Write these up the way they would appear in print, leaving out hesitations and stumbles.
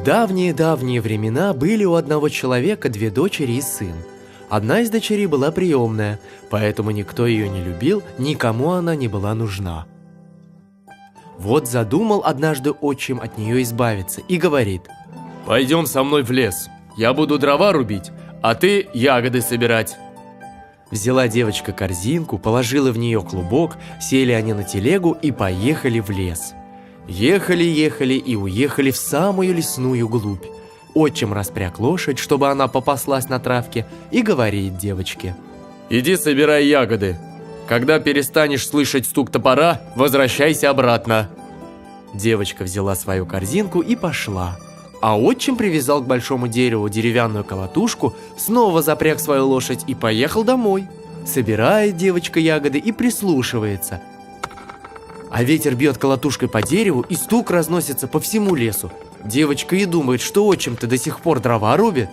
давние-давние времена были у одного человека две дочери и сын. Одна из дочерей была приемная, поэтому никто ее не любил, никому она не была нужна. Вот задумал однажды отчим от нее избавиться и говорит: «Пойдем со мной в лес, я буду дрова рубить, а ты ягоды собирать». Взяла девочка корзинку, положила в нее клубок, сели они на телегу и поехали в лес. Ехали и уехали в самую лесную глубь. Отчим распряг лошадь, чтобы она попаслась на травке, и говорит девочке: «Иди собирай ягоды. Когда перестанешь слышать стук топора, возвращайся обратно». Девочка взяла свою корзинку и пошла. А отчим привязал к большому дереву деревянную колотушку, снова запряг свою лошадь и поехал домой. Собирает девочка ягоды и прислушивается. А ветер бьет колотушкой по дереву, и стук разносится по всему лесу. Девочка и думает, что отчим-то до сих пор дрова рубит.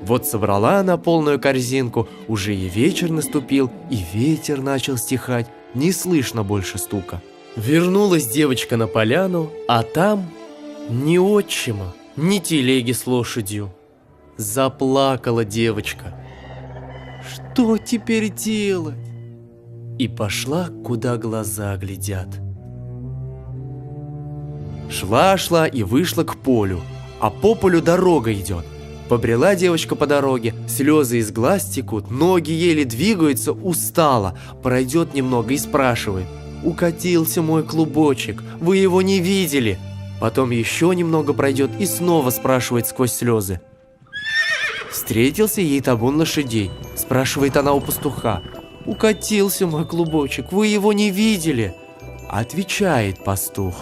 Вот собрала она полную корзинку, уже и вечер наступил, и ветер начал стихать, не слышно больше стука. Вернулась девочка на поляну, а там ни отчима, ни телеги с лошадью. Заплакала девочка. Что теперь делать? И пошла, куда глаза глядят. Шла и вышла к полю, а по полю дорога идет. Побрела девочка по дороге, слезы из глаз текут, ноги еле двигаются, устала. Пройдет немного и спрашивает: «Укатился мой клубочек, вы его не видели?» Потом еще немного пройдет и снова спрашивает сквозь слезы. Встретился ей табун лошадей. Спрашивает она у пастуха: «Укатился мой клубочек, вы его не видели?» Отвечает пастух: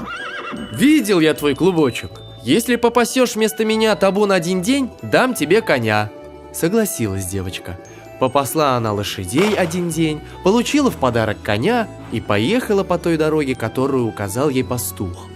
«Видел я твой клубочек. Если попасешь вместо меня табун один день, дам тебе коня». Согласилась девочка. Попасла она лошадей один день, получила в подарок коня и поехала по той дороге, которую указал ей пастух.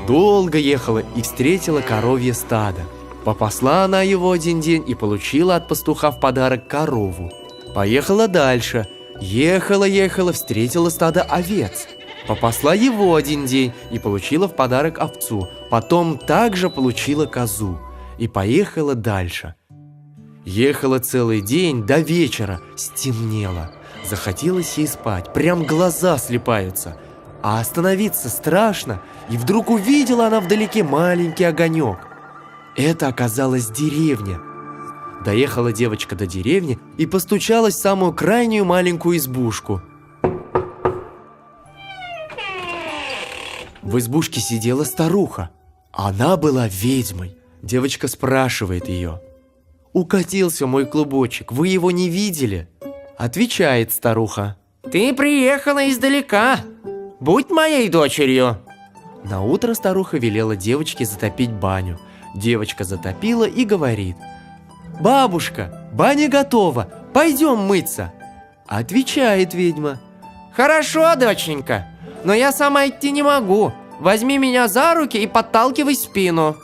Долго ехала и встретила коровье стадо. Попасла она его один день и получила от пастуха в подарок корову. Поехала дальше. Ехала, встретила стадо овец. Попасла его один день и получила в подарок овцу. Потом также получила козу. И поехала дальше. Ехала целый день, до вечера, стемнело. Захотелось ей спать, прям глаза слипаются. А остановиться страшно, и вдруг увидела она вдалеке маленький огонек. Это оказалась деревня. Доехала девочка до деревни и постучалась в самую крайнюю маленькую избушку. В избушке сидела старуха. Она была ведьмой. Девочка спрашивает ее: «Укатился мой клубочек, вы его не видели?» Отвечает старуха: «Ты приехала издалека. Будь моей дочерью». Наутро старуха велела девочке затопить баню. Девочка затопила и говорит: «Бабушка, баня готова, пойдем мыться». Отвечает ведьма: «Хорошо, доченька, но я сама идти не могу. Возьми меня за руки и подталкивай в спину».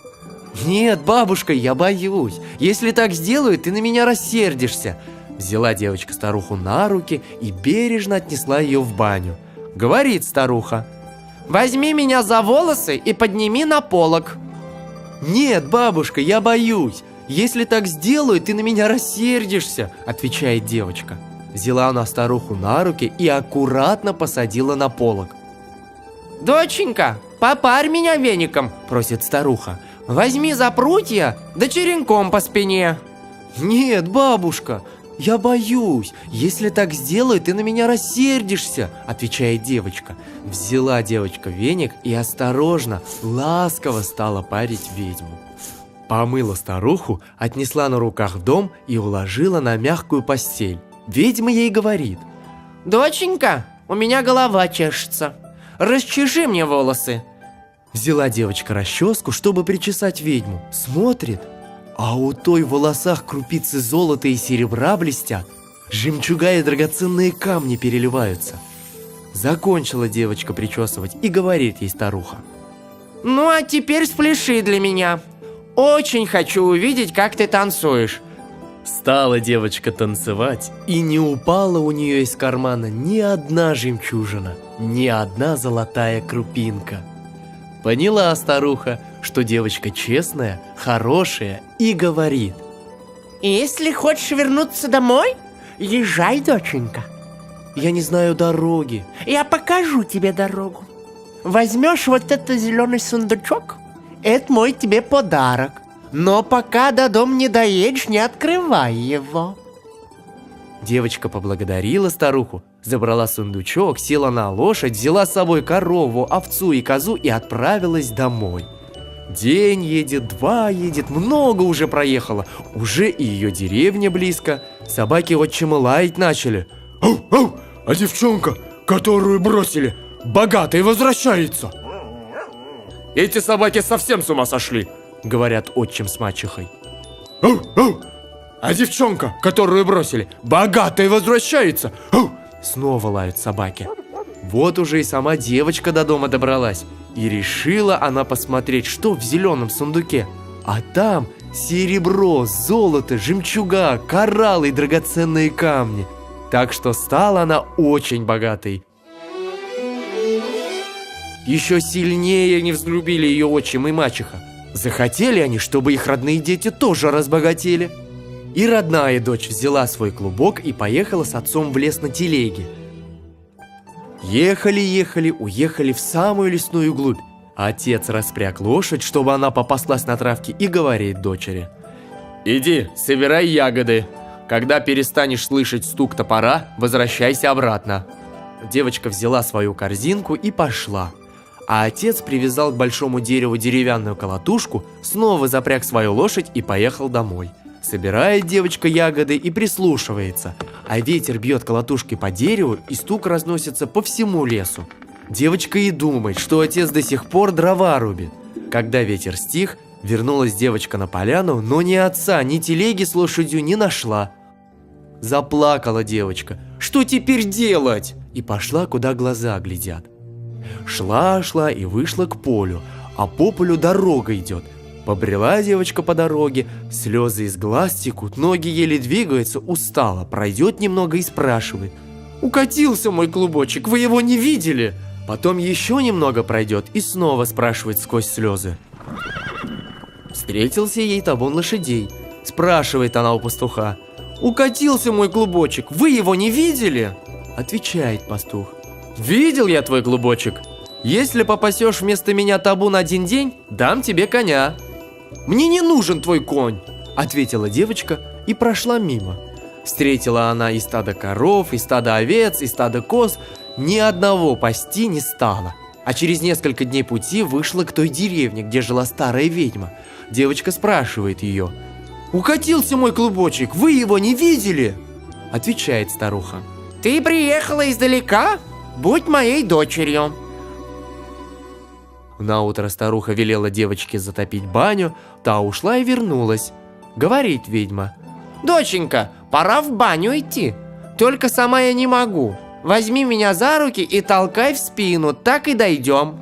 «Нет, бабушка, я боюсь. Если так сделаю, ты на меня рассердишься». Взяла девочка старуху на руки и бережно отнесла ее в баню. Говорит старуха: «Возьми меня за волосы и подними на полок». «Нет, бабушка, я боюсь. Если так сделаю, ты на меня рассердишься», отвечает девочка. Взяла она старуху на руки и аккуратно посадила на полок. «Доченька, попарь меня веником», просит старуха. «Возьми за прутья, да черенком по спине». «Нет, бабушка, я боюсь. Если так сделаю, ты на меня рассердишься», отвечает девочка. Взяла девочка веник и осторожно, ласково стала парить ведьму. Помыла старуху, отнесла на руках в дом и уложила на мягкую постель. Ведьма ей говорит: «Доченька, у меня голова чешется. Расчеши мне волосы». Взяла девочка расческу, чтобы причесать ведьму. Смотрит, а у той в волосах крупицы золота и серебра блестят. Жемчуга и драгоценные камни переливаются. Закончила девочка причесывать и говорит ей старуха: «Ну а теперь спляши для меня. Очень хочу увидеть, как ты танцуешь». Стала девочка танцевать, и не упала у нее из кармана ни одна жемчужина, ни одна золотая крупинка. Поняла старуха, что девочка честная, хорошая, и говорит: Если хочешь вернуться домой, езжай, доченька. я не знаю дороги. Я покажу тебе дорогу. Возьмешь вот этот зеленый сундучок, это мой тебе подарок. Но пока до дома не доедешь, не открывай его. Девочка поблагодарила старуху, забрала сундучок, села на лошадь, взяла с собой корову, овцу и козу и отправилась домой. День едет, два едет, много уже проехала. Уже и ее деревня близко. Собаки отчима лаять начали. Ау, ау, а девчонка, которую бросили, богатая возвращается. Эти собаки совсем с ума сошли, говорят отчим с мачехой. Ау, ау, а девчонка, которую бросили, богатая возвращается. Ау. Снова лают собаки. Вот уже и сама девочка до дома добралась. И решила она посмотреть, что в зеленом сундуке. А там серебро, золото, жемчуга, кораллы и драгоценные камни. Так что стала она очень богатой. Еще сильнее не взлюбили ее отчим и мачеха. Захотели они, чтобы их родные дети тоже разбогатели. И родная дочь взяла свой клубок и поехала с отцом в лес на телеге. Ехали, уехали в самую лесную глубь. Отец распряг лошадь, чтобы она попаслась на травке, и говорит дочери: иди, собирай ягоды. Когда перестанешь слышать стук топора, возвращайся обратно. Девочка взяла свою корзинку и пошла. А отец привязал к большому дереву деревянную колотушку, снова запряг свою лошадь и поехал домой. Собирает девочка ягоды и прислушивается, а ветер бьет колотушкой по дереву, и стук разносится по всему лесу. Девочка и думает, что отец до сих пор дрова рубит. Когда ветер стих, вернулась девочка на поляну, но ни отца, ни телеги с лошадью не нашла. Заплакала девочка. Что теперь делать? И пошла, куда глаза глядят. Шла и вышла к полю, а по полю дорога идет. Побрела девочка по дороге, слезы из глаз текут, ноги еле двигаются, устала, пройдет немного и спрашивает: укатился мой клубочек, вы его не видели? Потом еще немного пройдет и снова спрашивает сквозь слезы. Встретился ей табун лошадей. Спрашивает она у пастуха: укатился мой клубочек, вы его не видели? Отвечает пастух: видел я твой клубочек. Если попасешь вместо меня табун один день, дам тебе коня. Мне не нужен твой конь, ответила девочка и прошла мимо. Встретила она и стадо коров, и стадо овец, и стадо коз. Ни одного пасти не стала. А через несколько дней пути вышла к той деревне, где жила старая ведьма. Девочка спрашивает ее: укатился мой клубочек, вы его не видели? Отвечает старуха: Ты приехала издалека? Будь моей дочерью. Наутро старуха велела девочке затопить баню, та ушла и вернулась. Говорит ведьма: Доченька, пора в баню идти. Только сама я не могу. Возьми меня за руки и толкай в спину, так и дойдем.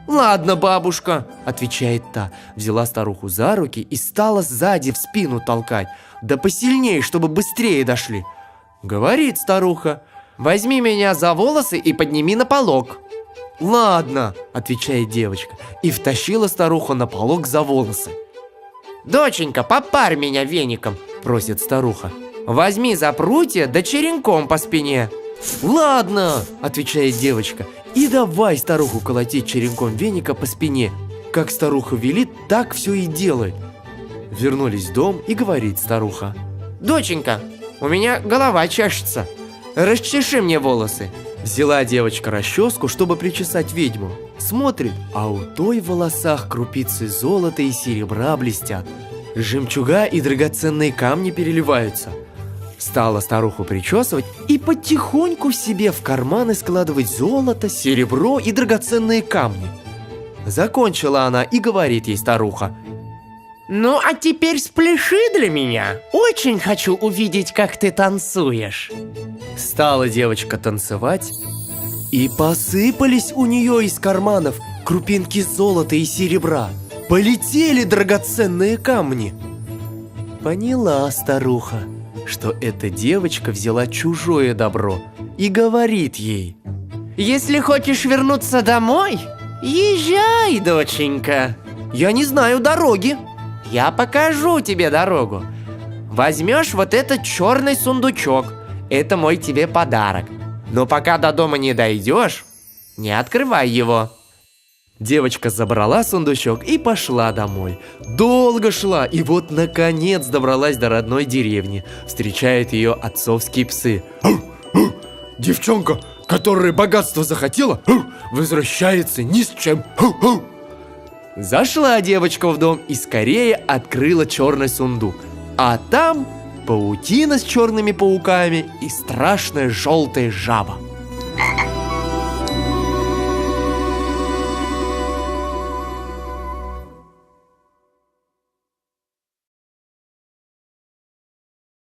ладно, бабушка, отвечает та. Взяла старуху за руки и стала сзади в спину толкать. Да посильнее, чтобы быстрее дошли. Говорит старуха: Возьми меня за волосы и подними на полог. ладно, отвечает девочка, и втащила старуху на полог за волосы. Доченька, попарь меня веником, Просит старуха. возьми за прутья да черенком по спине. ладно, отвечает девочка, и давай старуху колотить черенком веника по спине. Как старуха велит, так все и делает. Вернулись в дом, и говорит старуха: Доченька, у меня голова чешется. Расчеши мне волосы. Взяла девочка расческу, чтобы причесать ведьму. Смотрит, а у той в волосах крупицы золота и серебра блестят. Жемчуга и драгоценные камни переливаются. Стала старуху причесывать и потихоньку себе в карманы складывать золото, серебро и драгоценные камни. Закончила она, и говорит ей старуха: Ну, а теперь спляши для меня. Очень хочу увидеть, как ты танцуешь. Стала девочка танцевать, и посыпались у нее из карманов крупинки золота и серебра. Полетели драгоценные камни. Поняла старуха, что эта девочка взяла чужое добро, и говорит ей: Если хочешь вернуться домой, Езжай, доченька. Я не знаю дороги. Я покажу тебе дорогу. Возьмешь вот этот черный сундучок. Это мой тебе подарок. Но пока до дома не дойдешь, не открывай его. Девочка забрала сундучок и пошла домой. Долго шла, и вот наконец добралась до родной деревни. Встречают ее отцовские псы. Девчонка, которая богатство захотела, возвращается ни с чем. Зашла девочка в дом и скорее открыла черный сундук. А там паутина с черными пауками и страшная желтая жаба.